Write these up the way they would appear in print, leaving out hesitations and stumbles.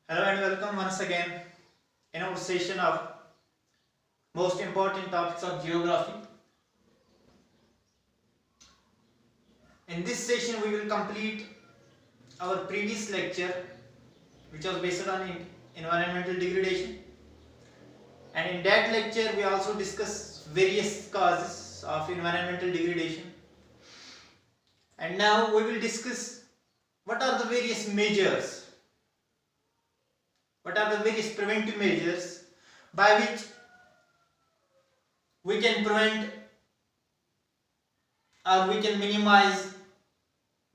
Hello and welcome once again in our session of most important topics of geography. In this session we will complete our previous lecture which was based on environmental degradation, and in that lecture we also discussed various causes of environmental degradation, and now we will discuss what are the various measures, what are the various preventive measures by which we can prevent or we can minimize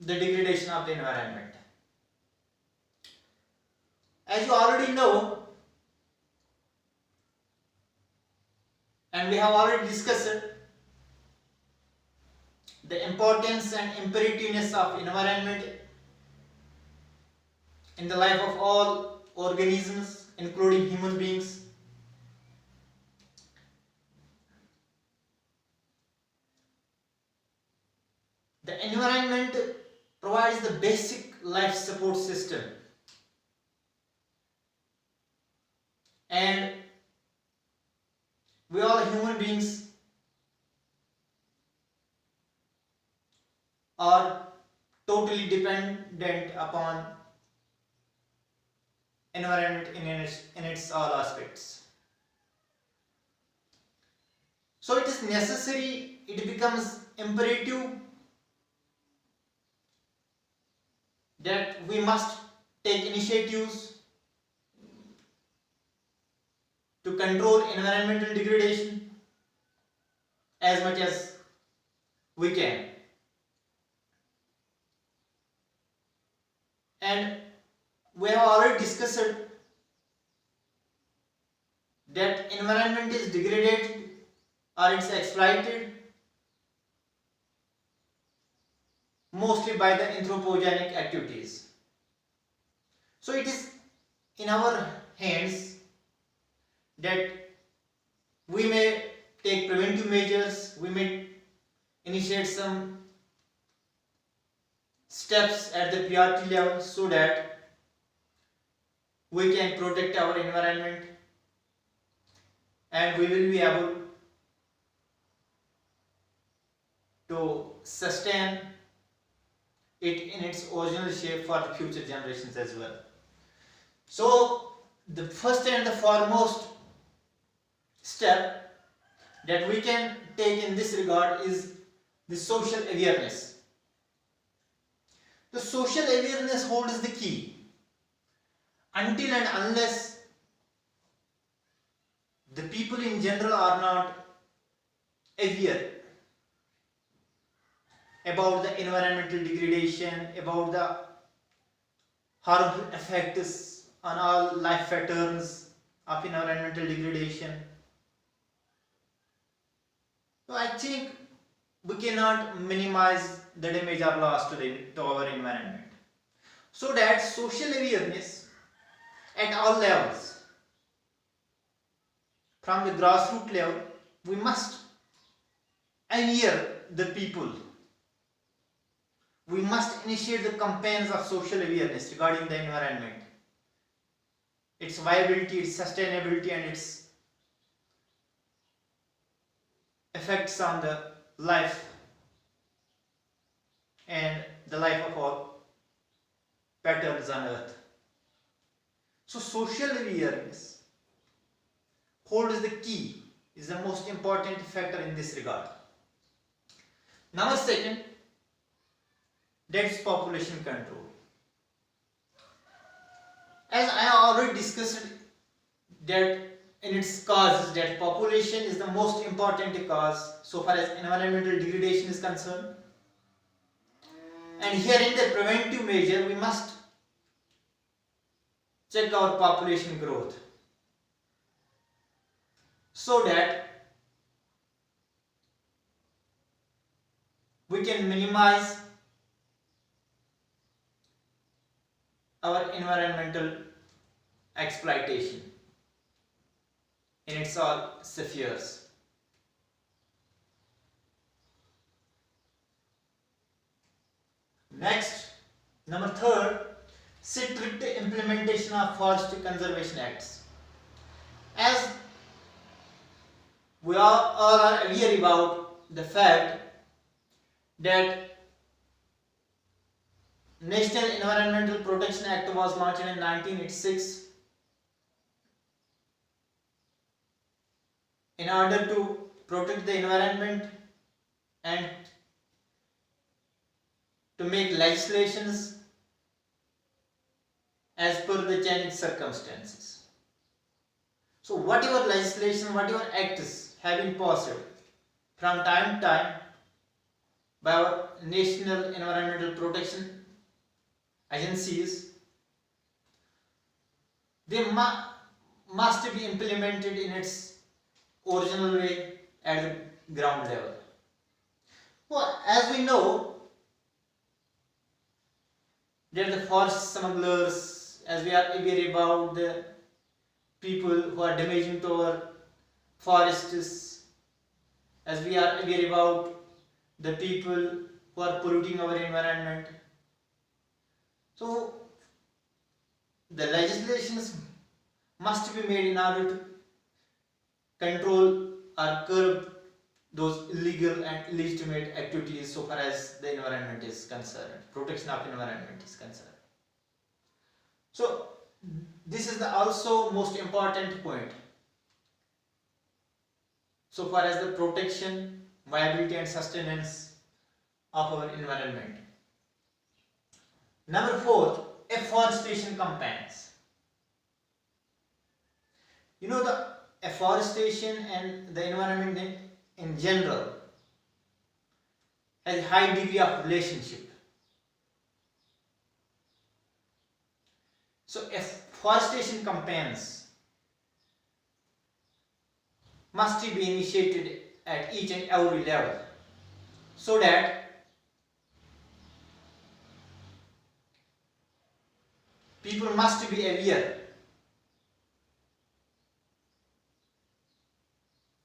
the degradation of the environment. As you already know, and we have already discussed the importance and imperativeness of environment in the life of all organisms, including human beings. The environment provides the basic life support system, and we all human beings are totally dependent upon environment in its all aspects. So it is necessary, it becomes imperative that we must take initiatives to control environmental degradation as much as we can. And we have already discussed that environment is degraded or it's exploited mostly by the anthropogenic activities. So it is in our hands that we may take preventive measures, we may initiate some steps at the priority level so that we can protect our environment and we will be able to sustain it in its original shape for the future generations as well. So the first and the foremost step that we can take in this regard is the social awareness. The social awareness holds the key. Until and unless the people in general are not aware about the environmental degradation, about the harmful effects on all life patterns of environmental degradation, so I think we cannot minimize the damage or loss to our environment. So that social awareness at all levels, from the grassroots level, we must aware the people. We must initiate the campaigns of social awareness regarding the environment, its viability, its sustainability, and its effects on the life and the life of all patterns on earth. So social awareness holds the key, is the most important factor in this regard. Number second, that's population control. As I already discussed that in its causes, that population is the most important cause so far as environmental degradation is concerned. And here in the preventive measure, we must check our population growth so that we can minimize our environmental exploitation in its all spheres. Next, number third, strict implementation of forest conservation acts. As we all are aware about the fact that National Environmental Protection Act was launched in 1986 in order to protect the environment and to make legislations as per the changing circumstances. So whatever legislation, whatever acts have been passed from time to time by our national environmental protection agencies, they must be implemented in its original way at the ground level. Well, as we know that the forest smugglers, as we are aware about the people who are damaging to our forests, as we are aware about the people who are polluting our environment. So the legislations must be made in order to control or curb those illegal and illegitimate activities so far as the environment is concerned, protection of environment is concerned. So this is the also most important point so far as the protection, viability and sustenance of our environment. Number 4, afforestation campaigns. You know, the afforestation and the environment in general has a high degree of relationship. So afforestation campaigns must be initiated at each and every level so that people must be aware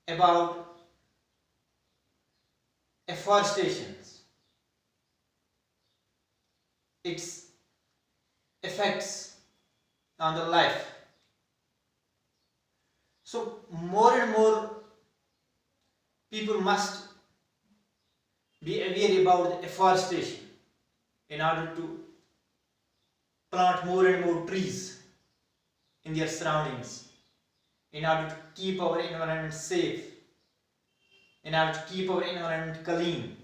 about afforestation, its effects on the life. So more and more people must be aware about the afforestation in order to plant more and more trees in their surroundings, in order to keep our environment safe, in order to keep our environment clean,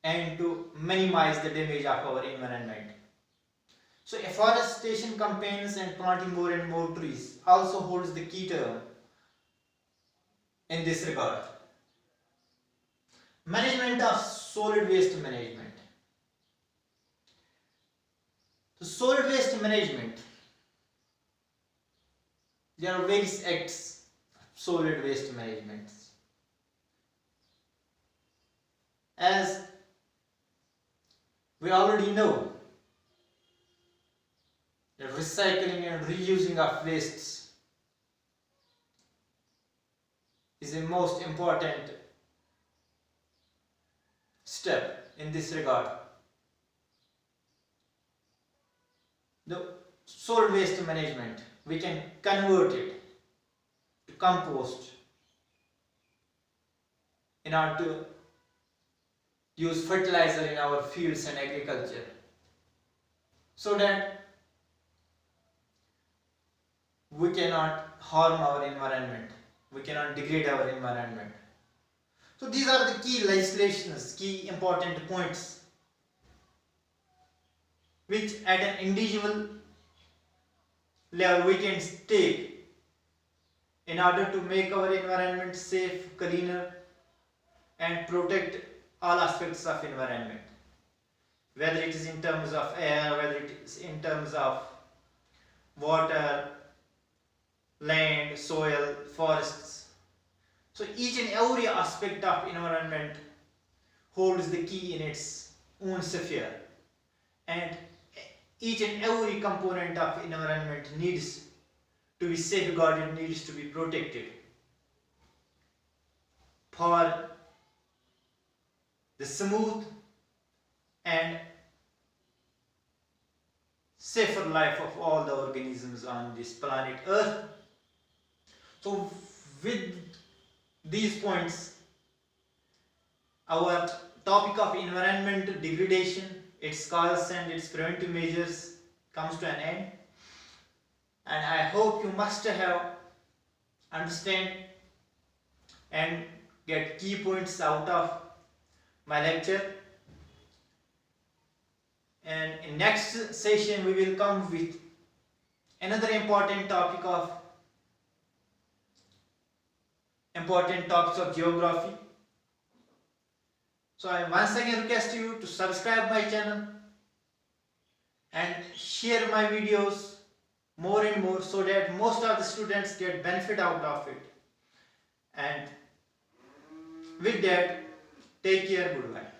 and to minimize the damage of our environment. So afforestation campaigns and planting more and more trees also holds the key term in this regard. Management of solid waste management. So solid waste management, there are various acts of solid waste management. As we already know, the recycling and reusing of wastes is the most important step in this regard. The solid waste management, we can convert it to compost in order to use fertilizer in our fields and agriculture, so that we cannot harm our environment, we cannot degrade our environment. So these are the key legislations, key important points which at an individual level we can take in order to make our environment safe, cleaner, and protect all aspects of environment, whether it is in terms of air, whether it is in terms of water, land, soil, forests. So each and every aspect of environment holds the key in its own sphere, and each and every component of environment needs to be safeguarded, needs to be protected for the smooth and safer life of all the organisms on this planet Earth. So with these points, our topic of environmental degradation, its causes and its preventive measures comes to an end. And I hope you must have understand and get key points out of my lecture. And in next session we will come with another important topics of geography. So I once again request you to subscribe my channel and share my videos more and more so that most of the students get benefit out of it. And with that, take care, goodbye.